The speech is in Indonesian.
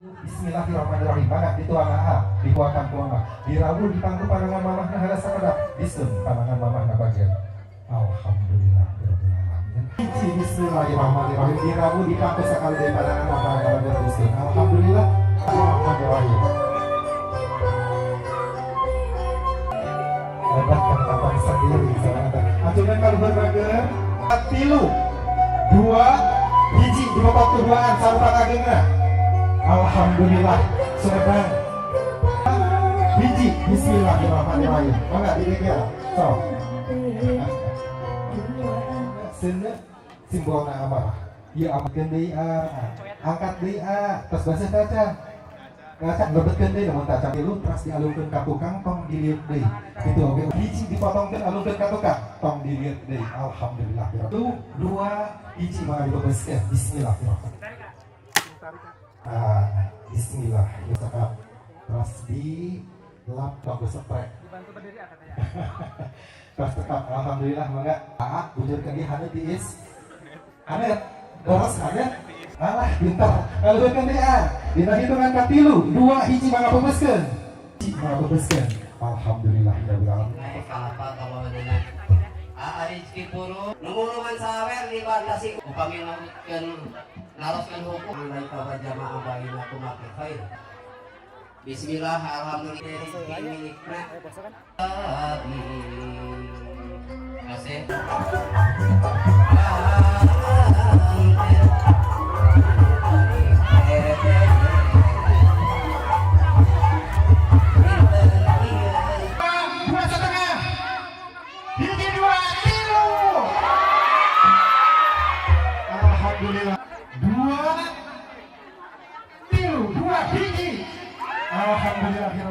Bismillahirrahmanirrahim. Mana dituang dikuakan tuang dirawu di pangku panangan mamah nah ada sakedap disem panangan mamah nah bagian. Alhamdulillah Bismillahirrahmanirrahim. Dirawu di pangku sekali dari panangan mamah nah bagian disem. Alhamdulillah Bismillahirrahmanirrahim. Lebatkan kapan sendiri acunan kalau berbagai tilu dua hiji di bapak keduaan sarupa kagengna. Alhamdulillah sedang hiji Bismillahirrahmanirrahim. Mangga diri dia so sene simbolna amarah ieu amatkeun deui angkat deui tos basa taca ngacak lebetkeun deui namun taca tilu terus dialungkeun ka tukang tong diliuk deui kitu oge hiji dipotongkeun alungkeun ka tukang tong diliuk deui. Alhamdulillah dua hiji mangga dibebaskeun Bismillahirrahmanirrahim. Bismillah ya terus di lap bagus seprek dibantu berdiri katanya terus tetap alhamdulillah mangga bujurkeun di hanet tiis hanet boros hanet alah pintar aleukeun deui dina hitungan ka 3 2 hiji mangga bebaskeun hiji mangga bebaskeun. Alhamdulillah ya alamin apa kalau dina Rizki Puru nungulungan sawer dibatasi upami naroskan hukum andai kawa jamaah bagina kumake khair. Bismillah alhamdulillah milikna kasih alhamdulillah dua hiji alhamdulillah.